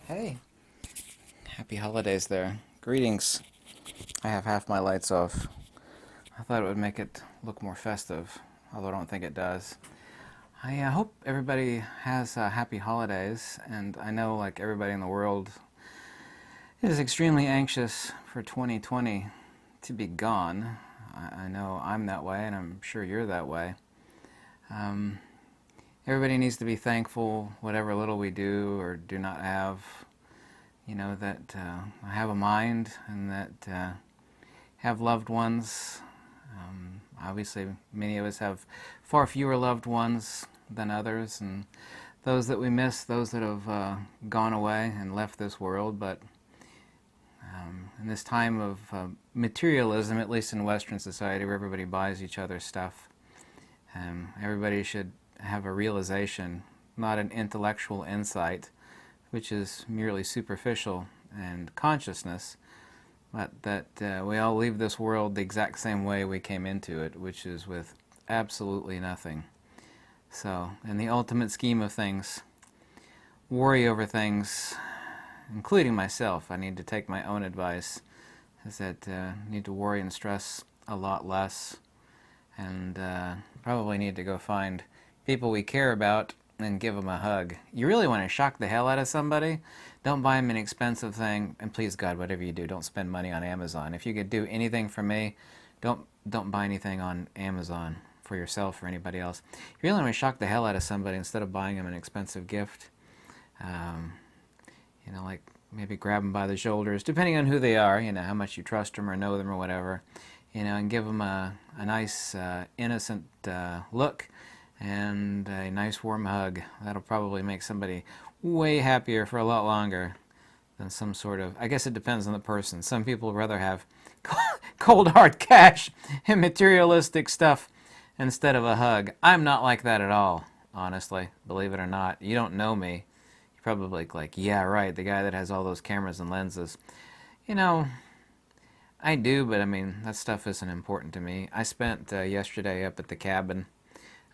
Hey, happy holidays there. Greetings. I have half my lights off. I thought it would make it look more festive, although I don't think it does. I hope everybody has happy holidays, and I know like everybody in the world is extremely anxious for 2020 to be gone. I know I'm that way, and I'm sure you're that way. Um, Everybody needs to be thankful, whatever little we do or do not have, that I have a mind and that have loved ones. Obviously, many of us have far fewer loved ones than others, and those that we miss, those that have gone away and left this world. But in this time of materialism, at least in Western society, where everybody buys each other stuff, everybody should have a realization, not an intellectual insight, which is merely superficial and consciousness, but that we all leave this world the exact same way we came into it, which is with absolutely nothing. So, in the ultimate scheme of things, worry over things, including myself, I need to take my own advice, is that I need to worry and stress a lot less, and probably need to go find people we care about and give them a hug. You really want to shock the hell out of somebody? Don't buy them an expensive thing, and please God, whatever you do, don't spend money on Amazon. If you could do anything for me, don't buy anything on Amazon for yourself or anybody else. You really want to shock the hell out of somebody instead of buying them an expensive gift. Um, like maybe grab them by the shoulders, depending on who they are, how much you trust them or know them or whatever, and give them a nice, innocent look and a nice warm hug. That'll probably make somebody way happier for a lot longer than some sort of, I guess it depends on the person. Some people would rather have cold hard cash and materialistic stuff instead of a hug. I'm not like that at all, honestly, believe it or not. You don't know me. You're probably like, yeah, right, the guy that has all those cameras and lenses. I do, but I mean, that stuff isn't important to me. I spent yesterday up at the cabin.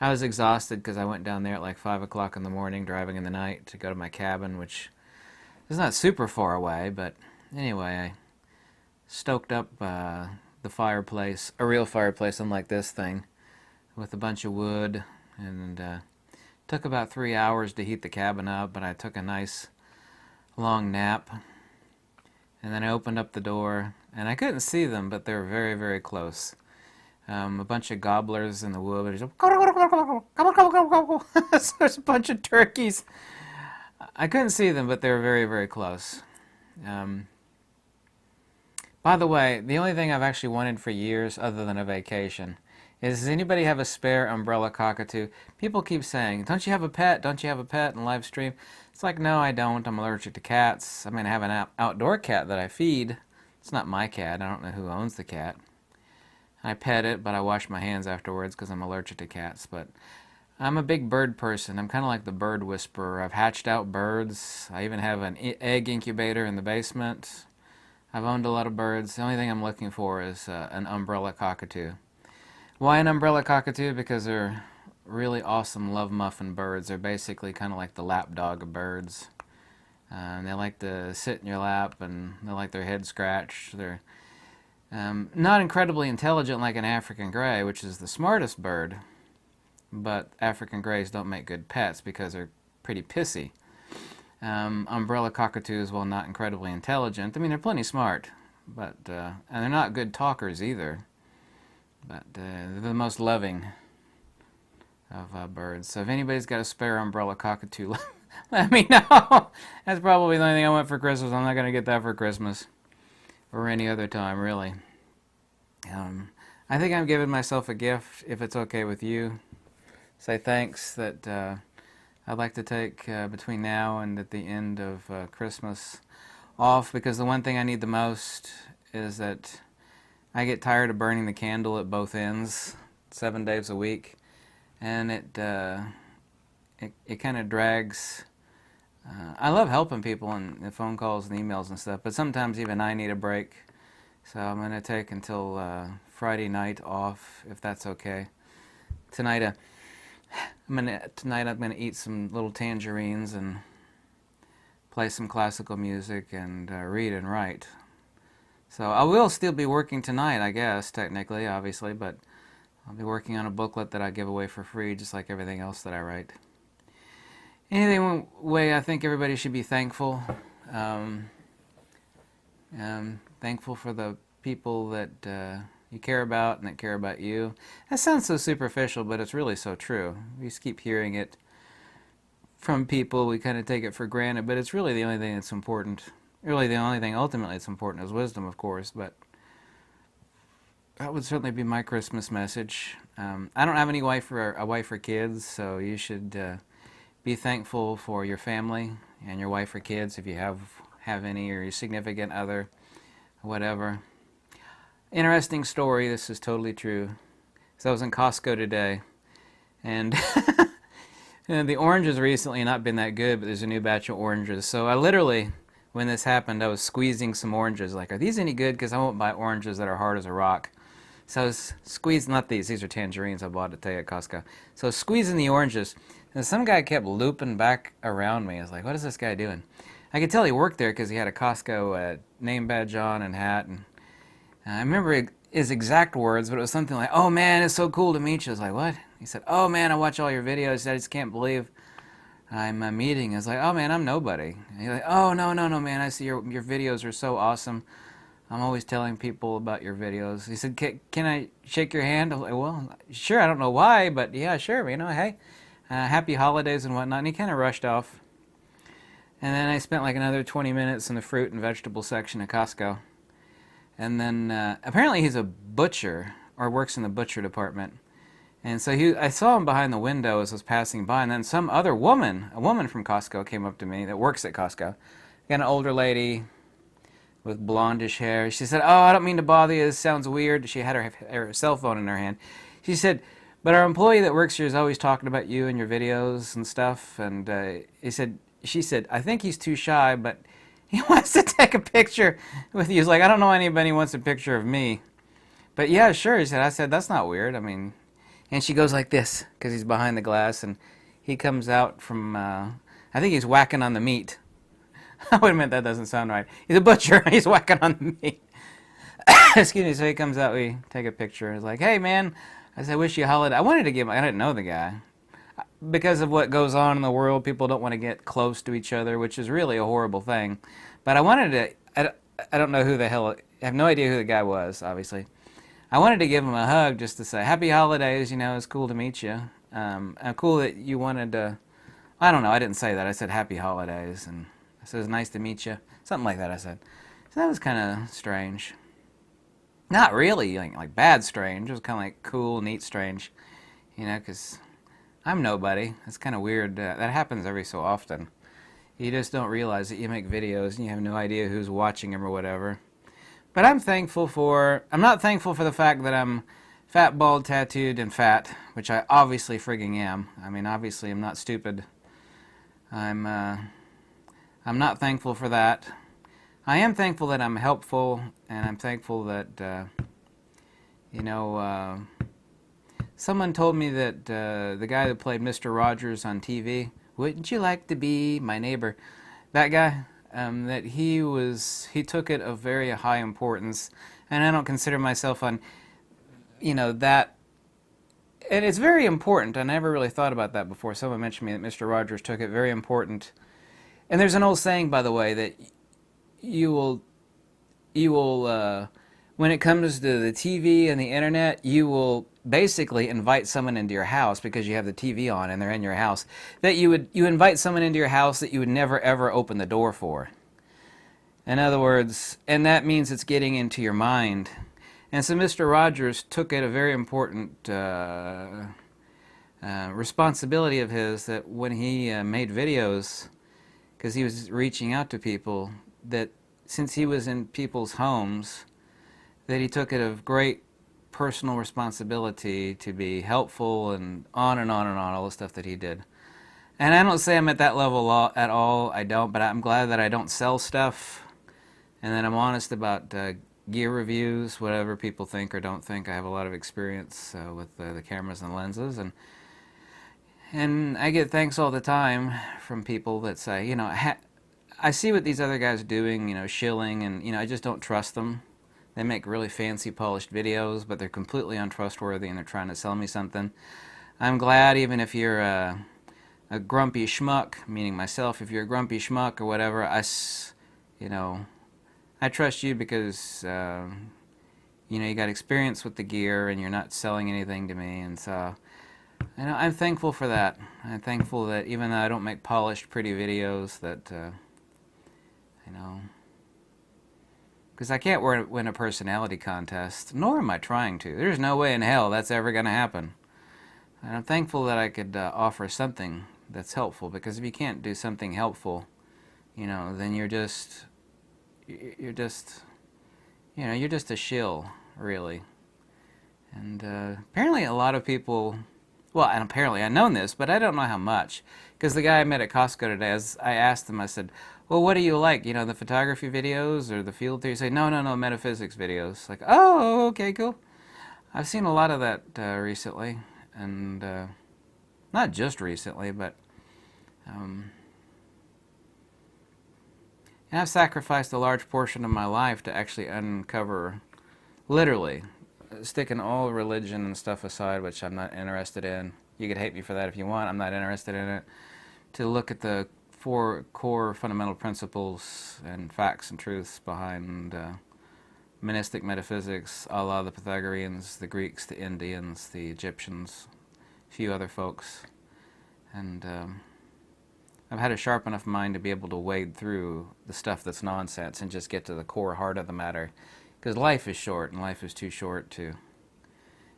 I was exhausted because I went down there at like 5 o'clock in the morning, driving in the night to go to my cabin, which is not super far away, but anyway, I stoked up the fireplace, a real fireplace unlike this thing, with a bunch of wood, and took about 3 hours to heat the cabin up, but I took a nice long nap, and then I opened up the door, and I couldn't see them, but they were very, very close. A bunch of gobblers in the wood. So there's a bunch of turkeys. I couldn't see them, but they were very, very close. Um, by the way, the only thing I've actually wanted for years, other than a vacation, is does anybody have a spare umbrella cockatoo? People keep saying, don't you have a pet? Don't you have a pet? In live stream. It's like, no, I don't. I'm allergic to cats. I mean, I have an outdoor cat that I feed. It's not my cat. I don't know who owns the cat. I pet it, but I wash my hands afterwards because I'm allergic to cats. But I'm a big bird person. I'm kind of like the bird whisperer. I've hatched out birds. I even have an egg incubator in the basement. I've owned a lot of birds. The only thing I'm looking for is an umbrella cockatoo. Why an umbrella cockatoo? Because they're really awesome love muffin birds. They're basically kind of like the lapdog of birds. They like to sit in your lap, and they like their head scratched. They're not incredibly intelligent like an African gray, which is the smartest bird, but African grays don't make good pets because they're pretty pissy. Umbrella cockatoos, while not incredibly intelligent, I mean, they're plenty smart, but and they're not good talkers either, but they're the most loving of birds. So if anybody's got a spare umbrella cockatoo, let me know. That's probably the only thing I want for Christmas. I'm not going to get that for Christmas or any other time, really. I think I'm giving myself a gift, if it's okay with you. Say thanks that I'd like to take between now and at the end of Christmas off, because the one thing I need the most is that I get tired of burning the candle at both ends 7 days a week, and it kind of drags. I love helping people and the phone calls and emails and stuff, but sometimes even I need a break. So I'm going to take until Friday night off, if that's okay. tonight. Tonight I'm gonna eat some little tangerines and play some classical music and read and write. So I will still be working tonight, I guess, technically, obviously, but I'll be working on a booklet that I give away for free, just like everything else that I write. Anyway, I think everybody should be thankful. Thankful for the people that you care about and that care about you. That sounds so superficial, but it's really so true. We just keep hearing it from people. We kind of take it for granted, but it's really the only thing that's important. Really, the only thing ultimately that's important is wisdom, of course, but that would certainly be my Christmas message. I don't have a wife or kids, so you should be thankful for your family and your wife or kids if you have any, or your significant other, whatever. Interesting story. This is totally true. So I was in Costco today, and the oranges recently not been that good, but there's a new batch of oranges. So I literally, when this happened, I was squeezing some oranges. Like, are these any good? Because I won't buy oranges that are hard as a rock. So I was squeezing, not these are tangerines I bought today at Costco. So I was squeezing the oranges, and some guy kept looping back around me. I was like, what is this guy doing? I could tell he worked there because he had a Costco name badge on and hat. And I remember his exact words, but it was something like, oh man, it's so cool to meet you. I was like, what? He said, oh man, I watch all your videos. I just can't believe I'm meeting. I was like, oh man, I'm nobody. And he's like, oh no, man, I see your videos are so awesome. I'm always telling people about your videos. He said, can I shake your hand? I was like, well, sure, I don't know why, but yeah, sure, hey, happy holidays and whatnot. And he kind of rushed off. And then I spent like another 20 minutes in the fruit and vegetable section of Costco. And then apparently he's a butcher, or works in the butcher department. And so I saw him behind the window as I was passing by, and then some other woman, a woman from Costco, came up to me that works at Costco. Got an older lady with blondish hair. She said, oh, I don't mean to bother you, this sounds weird. She had her cell phone in her hand. She said, but our employee that works here is always talking about you and your videos and stuff. And she said, I think he's too shy, but he wants to take a picture with you. He's like, I don't know anybody who wants a picture of me. But yeah, sure, he said. I said, that's not weird. I mean, and she goes like this, because he's behind the glass, and he comes out from, I think he's whacking on the meat. Wait a minute, that doesn't sound right. He's a butcher, he's whacking on the meat. Excuse me, so he comes out, we take a picture. He's like, hey man, I said, wish you a holiday. I wanted to give him, I didn't know the guy. Because of what goes on in the world, people don't want to get close to each other, which is really a horrible thing. But I wanted to, I don't know who the hell, I have no idea who the guy was, obviously. I wanted to give him a hug just to say, happy holidays, it's cool to meet you. Cool that you wanted to, I don't know, I didn't say that. I said happy holidays, and I said, it's nice to meet you. Something like that I said. So that was kind of strange. Not really, like bad strange. It was kind of like cool, neat strange, because I'm nobody. It's kind of weird. That happens every so often. You just don't realize that you make videos and you have no idea who's watching them or whatever. But I'm not thankful for the fact that I'm fat, bald, tattooed, and fat, which I obviously frigging am. I mean, obviously I'm not stupid. I'm not thankful for that. I am thankful that I'm helpful, and I'm thankful that, someone told me that the guy that played Mr. Rogers on TV, wouldn't you like to be my neighbor? That guy, that he took it of very high importance, and I don't consider myself on, that, and it's very important. I never really thought about that before. Someone mentioned me that Mr. Rogers took it very important. And there's an old saying, by the way, that you will, when it comes to the TV and the internet, you will basically invite someone into your house because you have the TV on and they're in your house. That you invite someone into your house that you would never ever open the door for. In other words, and that means it's getting into your mind. And so Mr. Rogers took it a very important responsibility of his, that when he made videos, because he was reaching out to people, that since he was in people's homes, that he took it of great personal responsibility to be helpful, and on and on and on, all the stuff that he did. And I don't say I'm at that level at all, I don't, but I'm glad that I don't sell stuff, and that I'm honest about gear reviews, whatever people think or don't think. I have a lot of experience with the cameras and lenses, and I get thanks all the time from people that say, I see what these other guys are doing, shilling, and I just don't trust them. They make really fancy, polished videos, but they're completely untrustworthy, and they're trying to sell me something. I'm glad, even if you're a grumpy schmuck, meaning myself, if you're a grumpy schmuck or whatever, I trust you because you got experience with the gear, and you're not selling anything to me, and so I'm thankful for that. I'm thankful that even though I don't make polished, pretty videos, that because I can't win a personality contest, nor am I trying to. There's no way in hell that's ever going to happen. And I'm thankful that I could offer something that's helpful, because if you can't do something helpful, then you're just a shill, really. And apparently a lot of people, well, and apparently I've known this, but I don't know how much. Because the guy I met at Costco today, I asked him, I said, well, what do you like? The photography videos or the field theory? He said, no, metaphysics videos. Like, oh, okay, cool. I've seen a lot of that recently. And not just recently, but and I've sacrificed a large portion of my life to actually uncover, literally, sticking all religion and stuff aside, which I'm not interested in. You could hate me for that if you want. I'm not interested in it. To look at the 4 core fundamental principles and facts and truths behind monistic metaphysics, a la the Pythagoreans, the Greeks, the Indians, the Egyptians, a few other folks. And I've had a sharp enough mind to be able to wade through the stuff that's nonsense and just get to the core heart of the matter. Because life is short, and life is too short to,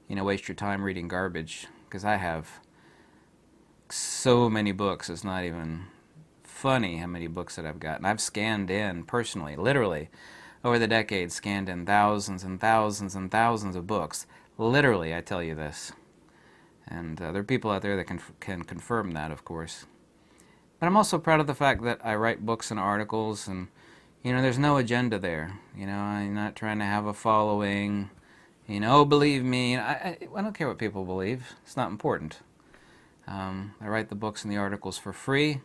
waste your time reading garbage. Because I have so many books, it's not even funny how many books that I've got. And I've scanned in, personally, literally, over the decades, scanned in thousands and thousands and thousands of books. Literally, I tell you this. And there are people out there that can confirm that, of course. But I'm also proud of the fact that I write books and articles, and there's no agenda there. I'm not trying to have a following. Believe me. I don't care what people believe. It's not important. I write the books and the articles for free.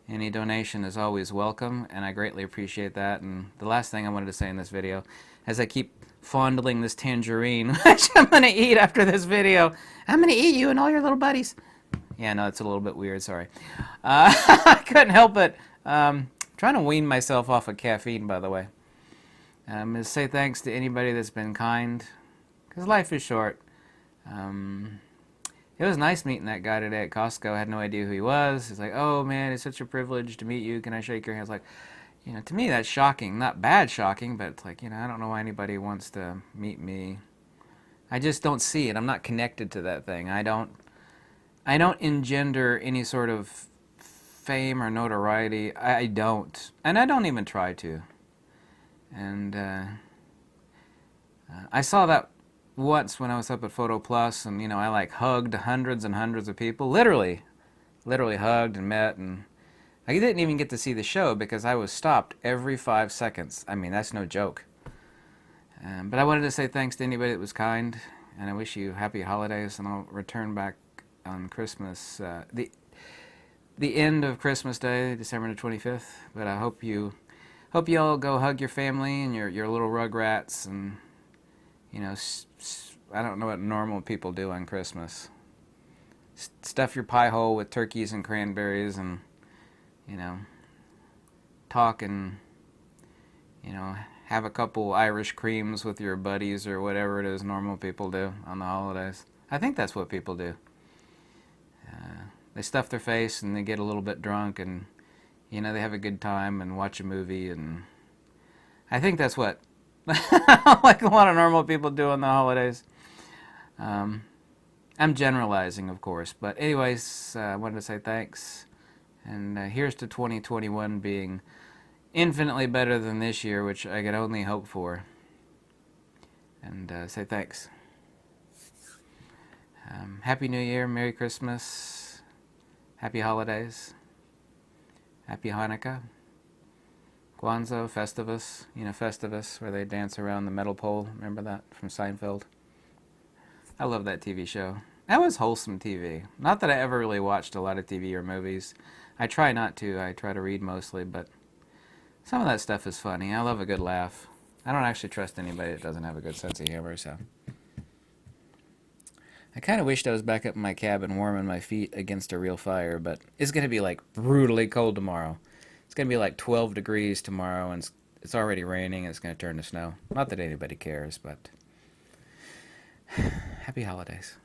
Any donation is always welcome, and I greatly appreciate that. And the last thing I wanted to say in this video, as I keep fondling this tangerine, which I'm going to eat after this video. I'm going to eat you and all your little buddies. Yeah, no, it's a little bit weird, sorry. I couldn't help it. Trying to wean myself off of caffeine, by the way. I'm going to say thanks to anybody that's been kind, because life is short. It was nice meeting that guy today at Costco. I had no idea who he was. He's like, oh man, it's such a privilege to meet you. Can I shake your hand? I was like, to me that's shocking. Not bad shocking, but it's like, I don't know why anybody wants to meet me. I just don't see it. I'm not connected to that thing. I don't engender any sort of fame or notoriety. I don't. And I don't even try to. And I saw that once when I was up at Photo Plus, and I hugged hundreds and hundreds of people, literally hugged and met, and I didn't even get to see the show because I was stopped every 5 seconds. I mean, that's no joke. But I wanted to say thanks to anybody that was kind, and I wish you happy holidays, and I'll return back on Christmas, the end of Christmas Day, December the 25th. But I hope you all go hug your family and your little rugrats, and I don't know what normal people do on Christmas. Stuff your pie hole with turkeys and cranberries, and talk, and have a couple Irish creams with your buddies or whatever it is normal people do on the holidays. I think that's what people do. They stuff their face and they get a little bit drunk, and they have a good time and watch a movie, and I think that's what like a lot of normal people do on the holidays. I'm generalizing, of course, but anyways, I wanted to say thanks, and here's to 2021 being infinitely better than this year, which I could only hope for, and say thanks. Happy New Year, Merry Christmas, Happy Holidays, Happy Hanukkah, Guanzo, Festivus, Festivus, where they dance around the metal pole. Remember that from Seinfeld? I love that TV show. That was wholesome TV. Not that I ever really watched a lot of TV or movies. I try not to. I try to read mostly, but some of that stuff is funny. I love a good laugh. I don't actually trust anybody that doesn't have a good sense of humor, so. I kind of wished I was back up in my cabin warming my feet against a real fire, but it's going to be like brutally cold tomorrow. It's going to be like 12 degrees tomorrow, and it's already raining, and it's going to turn to snow. Not that anybody cares, but happy holidays.